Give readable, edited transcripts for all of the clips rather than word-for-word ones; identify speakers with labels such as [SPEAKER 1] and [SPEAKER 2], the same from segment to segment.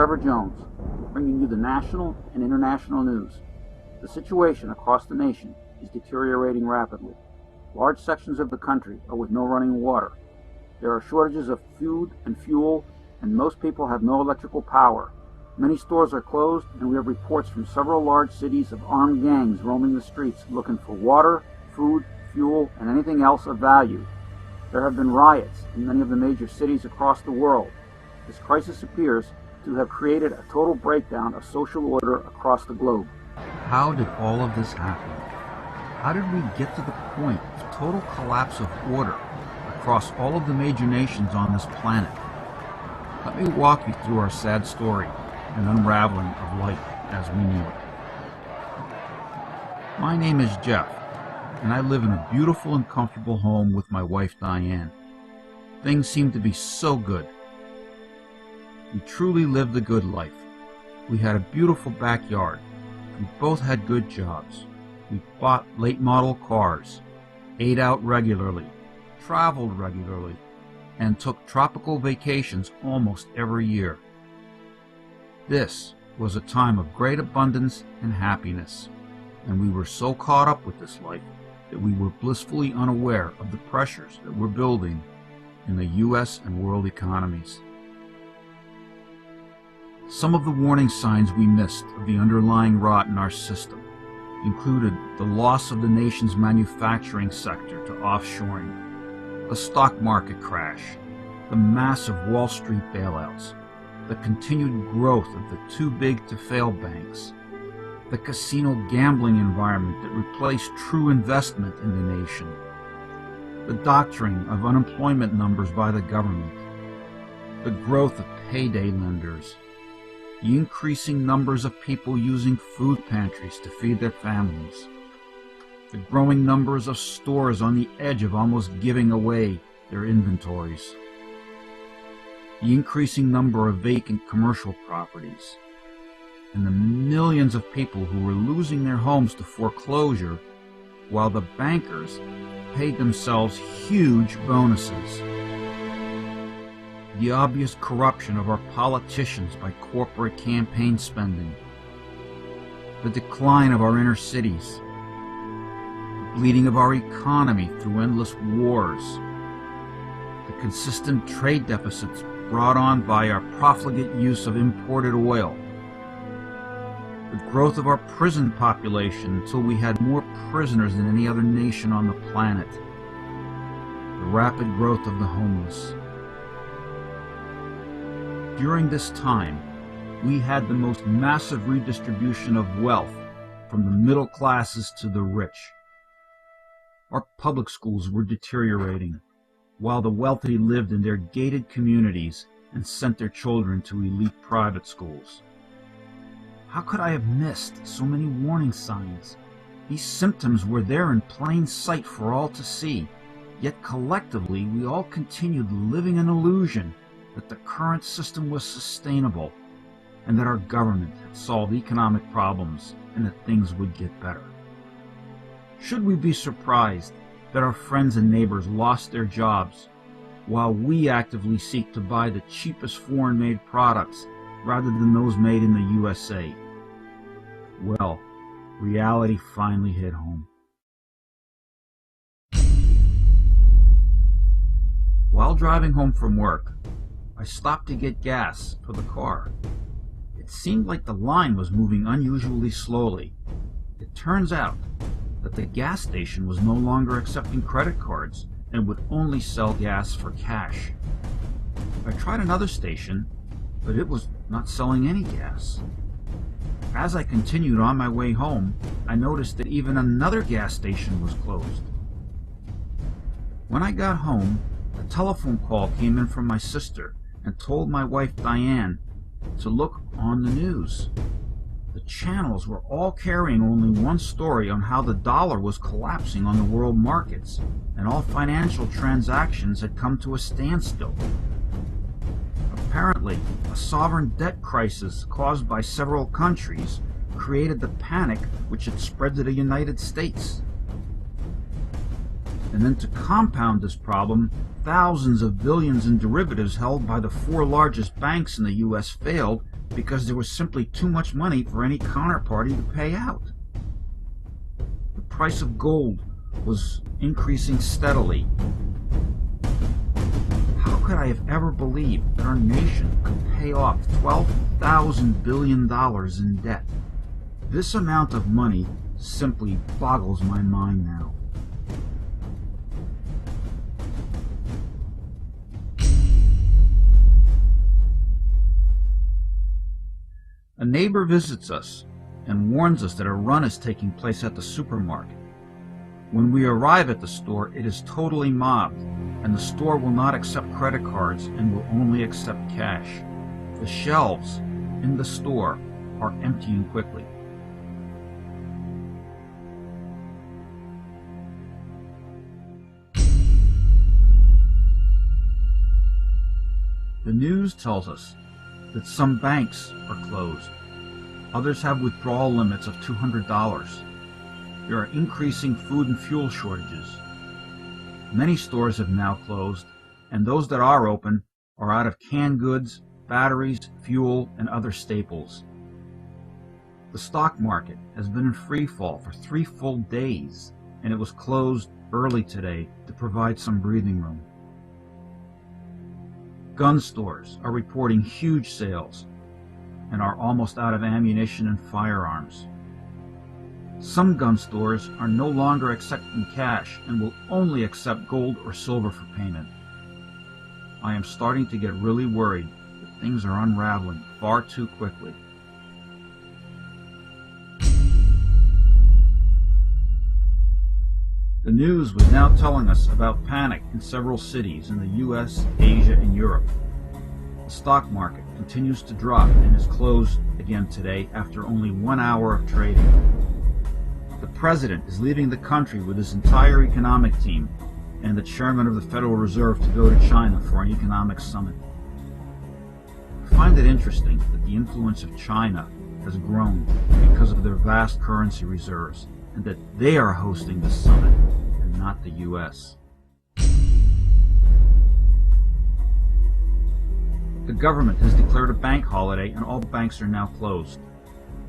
[SPEAKER 1] Trevor Jones, bringing you the national and international news. The situation across the nation is deteriorating rapidly. Large sections of the country are with no running water. There are shortages of food and fuel, and most people have no electrical power. Many stores are closed, and we have reports from several large cities of armed gangs roaming the streets looking for water, food, fuel, and anything else of value. There have been riots in many of the major cities across the world. This crisis appears to have created a total breakdown of social order across the globe.
[SPEAKER 2] How did all of this happen? How did we get to the point of total collapse of order across all of the major nations on this planet? Let me walk you through our sad story and unraveling of life as we knew it. My name is Jeff, and I live in a beautiful and comfortable home with my wife Diane. Things seem to be so good. We truly lived the good life. We had a beautiful backyard. We both had good jobs. We bought late model cars, ate out regularly, traveled regularly, and took tropical vacations almost every year. This was a time of great abundance and happiness, and we were so caught up with this life that we were blissfully unaware of the pressures that were building in the U.S. and world economies. Some of the warning signs we missed of the underlying rot in our system included the loss of the nation's manufacturing sector to offshoring, the stock market crash, the massive Wall Street bailouts, the continued growth of the too-big-to-fail banks, the casino gambling environment that replaced true investment in the nation, the doctoring of unemployment numbers by the government, the growth of payday lenders, the increasing numbers of people using food pantries to feed their families, the growing numbers of stores on the edge of almost giving away their inventories, the increasing number of vacant commercial properties, and the millions of people who were losing their homes to foreclosure while the bankers paid themselves huge bonuses. The obvious corruption of our politicians by corporate campaign spending, the decline of our inner cities, the bleeding of our economy through endless wars, the consistent trade deficits brought on by our profligate use of imported oil, the growth of our prison population until we had more prisoners than any other nation on the planet, the rapid growth of the homeless. During this time, we had the most massive redistribution of wealth from the middle classes to the rich. Our public schools were deteriorating, while the wealthy lived in their gated communities and sent their children to elite private schools. How could I have missed so many warning signs? These symptoms were there in plain sight for all to see, yet collectively we all continued living an illusion that the current system was sustainable and that our government had solved economic problems and that things would get better. Should we be surprised that our friends and neighbors lost their jobs while we actively seek to buy the cheapest foreign-made products rather than those made in the USA? Well, reality finally hit home. While driving home from work, I stopped to get gas for the car. It seemed like the line was moving unusually slowly. It turns out that the gas station was no longer accepting credit cards and would only sell gas for cash. I tried another station, but it was not selling any gas. As I continued on my way home, I noticed that even another gas station was closed. When I got home, a telephone call came in from my sister and told my wife Diane to look on the news. The channels were all carrying only one story on how the dollar was collapsing on the world markets and all financial transactions had come to a standstill. Apparently, a sovereign debt crisis caused by several countries created the panic which had spread to the United States. And then to compound this problem, thousands of billions in derivatives held by the four largest banks in the U.S. failed because there was simply too much money for any counterparty to pay out. The price of gold was increasing steadily. How could I have ever believed that our nation could pay off $12,000 billion in debt? This amount of money simply boggles my mind now. A neighbor visits us and warns us that a run is taking place at the supermarket. When we arrive at the store, it is totally mobbed, and the store will not accept credit cards and will only accept cash. The shelves in the store are emptying quickly. The news tells us that some banks are closed. Others have withdrawal limits of $200. There are increasing food and fuel shortages. Many stores have now closed, and those that are open are out of canned goods, batteries, fuel, and other staples. The stock market has been in free fall for 3 full days, and it was closed early today to provide some breathing room. Gun stores are reporting huge sales and are almost out of ammunition and firearms. Some gun stores are no longer accepting cash and will only accept gold or silver for payment. I am starting to get really worried that things are unraveling far too quickly. The news was now telling us about panic in several cities in the US, Asia, and Europe. The stock market continues to drop and is closed again today after only 1 hour of trading. The president is leaving the country with his entire economic team and the chairman of the Federal Reserve to go to China for an economic summit. I find it interesting that the influence of China has grown because of their vast currency reserves, and that they are hosting the summit and not the U.S. The government has declared a bank holiday and all banks are now closed.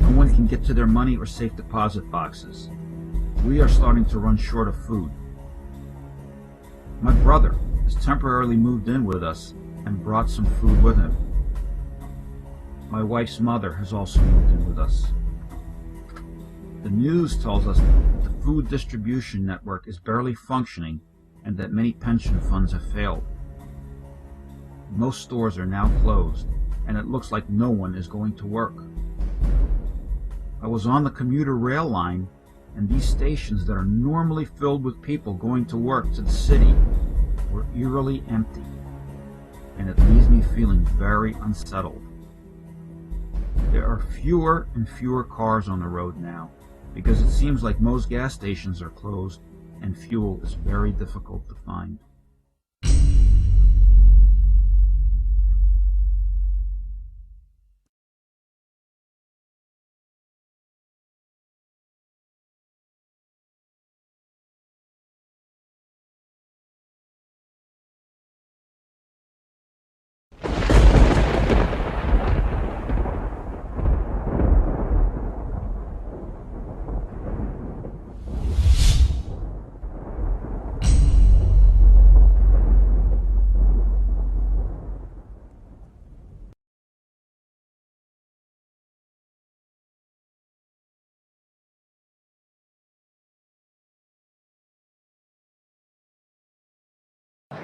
[SPEAKER 2] No one can get to their money or safe deposit boxes. We are starting to run short of food. My brother has temporarily moved in with us and brought some food with him. My wife's mother has also moved in with us. The news tells us that the food distribution network is barely functioning and that many pension funds have failed. Most stores are now closed, and it looks like no one is going to work. I was on the commuter rail line, and these stations that are normally filled with people going to work to the city were eerily empty, and it leaves me feeling very unsettled. There are fewer and fewer cars on the road now, because it seems like most gas stations are closed and fuel is very difficult to find.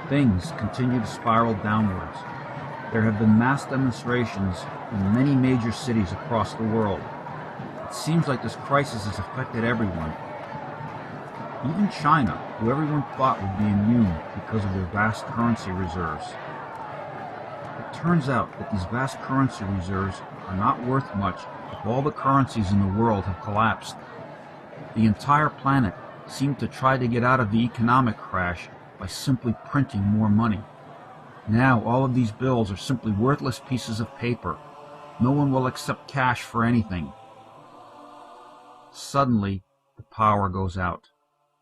[SPEAKER 2] Things continue to spiral downwards. There have been mass demonstrations in many major cities across the world. It seems like this crisis has affected everyone. Even China, who everyone thought would be immune because of their vast currency reserves. It turns out that these vast currency reserves are not worth much if all the currencies in the world have collapsed. The entire planet seemed to try to get out of the economic crash by simply printing more money. Now all of these bills are simply worthless pieces of paper. No one will accept cash for anything. Suddenly, the power goes out,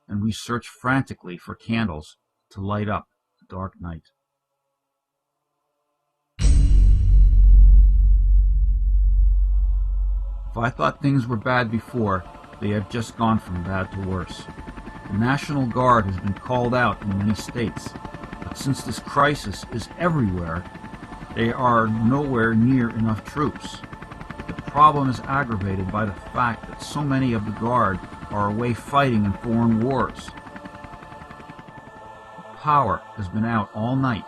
[SPEAKER 2] and we search frantically for candles to light up the dark night. If I thought things were bad before, they have just gone from bad to worse. The National Guard has been called out in many states, but since this crisis is everywhere, there are nowhere near enough troops. The problem is aggravated by the fact that so many of the Guard are away fighting in foreign wars. Power has been out all night,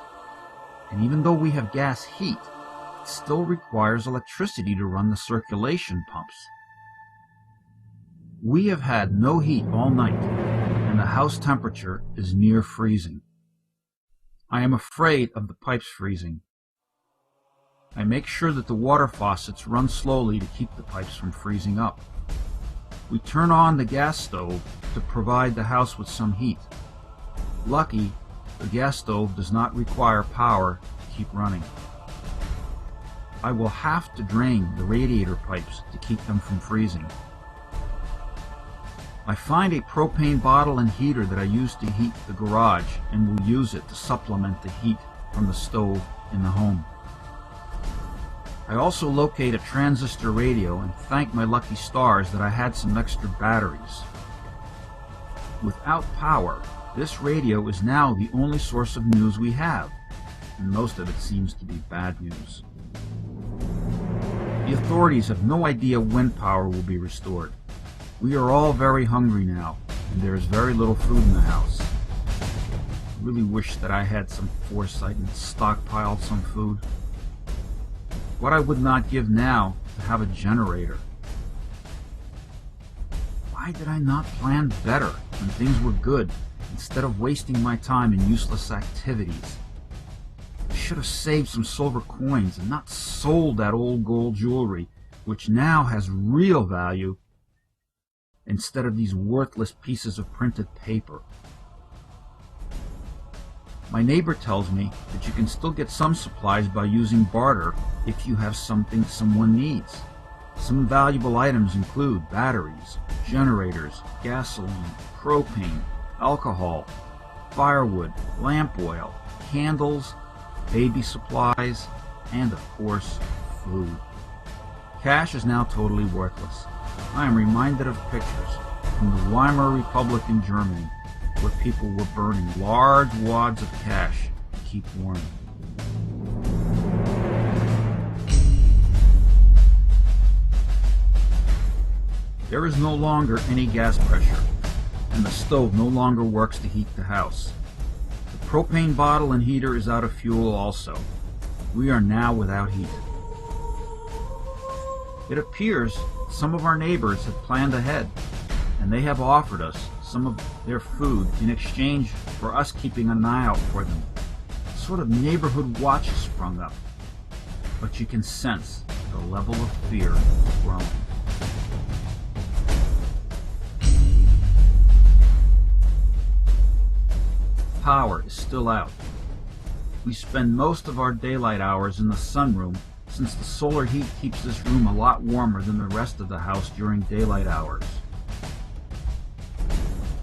[SPEAKER 2] and even though we have gas heat, it still requires electricity to run the circulation pumps. We have had no heat all night, and the house temperature is near freezing. I am afraid of the pipes freezing. I make sure that the water faucets run slowly to keep the pipes from freezing up. We turn on the gas stove to provide the house with some heat. Lucky, the gas stove does not require power to keep running. I will have to drain the radiator pipes to keep them from freezing. I find a propane bottle and heater that I use to heat the garage and will use it to supplement the heat from the stove in the home. I also locate a transistor radio and thank my lucky stars that I had some extra batteries. Without power, this radio is now the only source of news we have, and most of it seems to be bad news. The authorities have no idea when power will be restored. We are all very hungry now, and there is very little food in the house. I really wish that I had some foresight and stockpiled some food. What I would not give now to have a generator. Why did I not plan better when things were good, instead of wasting my time in useless activities? I should have saved some silver coins and not sold that old gold jewelry, which now has real value, instead of these worthless pieces of printed paper. My neighbor tells me that you can still get some supplies by using barter if you have something someone needs. Some valuable items include batteries, generators, gasoline, propane, alcohol, firewood, lamp oil, candles, baby supplies, and of course, food. Cash is now totally worthless. I am reminded of pictures from the Weimar Republic in Germany, where people were burning large wads of cash to keep warm. There is no longer any gas pressure, and the stove no longer works to heat the house. The propane bottle and heater is out of fuel also. We are now without heat. It appears some of our neighbors have planned ahead, and they have offered us some of their food in exchange for us keeping an eye out for them. A sort of neighborhood watch has sprung up, but you can sense the level of fear growing. Power is still out. We spend most of our daylight hours in the sunroom, since the solar heat keeps this room a lot warmer than the rest of the house during daylight hours.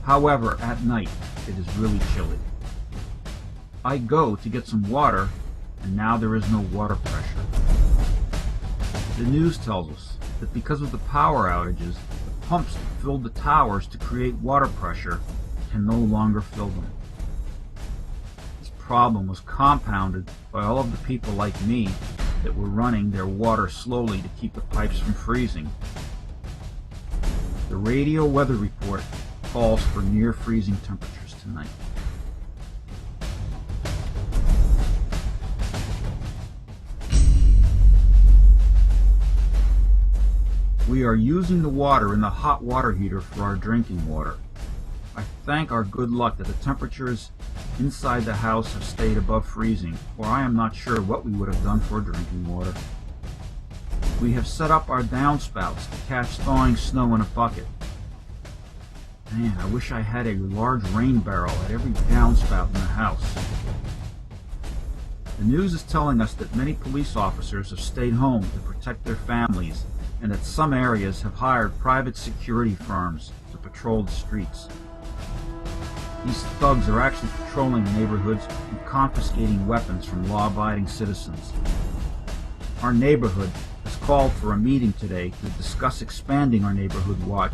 [SPEAKER 2] However, at night, it is really chilly. I go to get some water, and now there is no water pressure. The news tells us that because of the power outages, the pumps that filled the towers to create water pressure can no longer fill them. This problem was compounded by all of the people like me that were running their water slowly to keep the pipes from freezing. The radio weather report calls for near freezing temperatures tonight. We are using the water in the hot water heater for our drinking water. I thank our good luck that the temperatures inside the house have stayed above freezing, or I am not sure what we would have done for drinking water. We have set up our downspouts to catch thawing snow in a bucket. Man, I wish I had a large rain barrel at every downspout in the house. The news is telling us that many police officers have stayed home to protect their families, and that some areas have hired private security firms to patrol the streets. These thugs are actually patrolling neighborhoods and confiscating weapons from law-abiding citizens. Our neighborhood has called for a meeting today to discuss expanding our neighborhood watch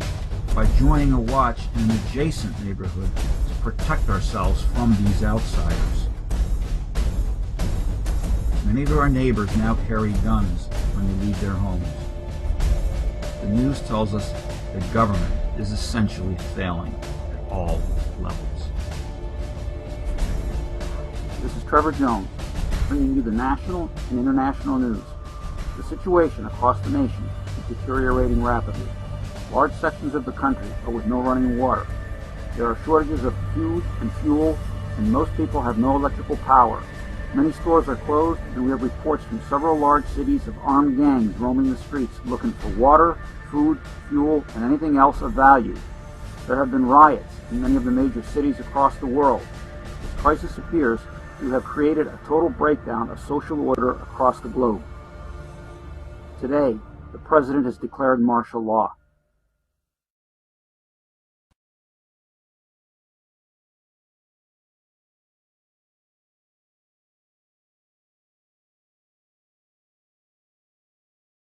[SPEAKER 2] by joining a watch in an adjacent neighborhood to protect ourselves from these outsiders. Many of our neighbors now carry guns when they leave their homes. The news tells us that government is essentially failing at all levels.
[SPEAKER 1] This is Trevor Jones, bringing you the national and international news. The situation across the nation is deteriorating rapidly. Large sections of the country are with no running water. There are shortages of food and fuel, and most people have no electrical power. Many stores are closed, and we have reports from several large cities of armed gangs roaming the streets looking for water, food, fuel, and anything else of value. There have been riots in many of the major cities across the world. This crisis appears to have created a total breakdown of social order across the globe. Today, the President has declared martial law.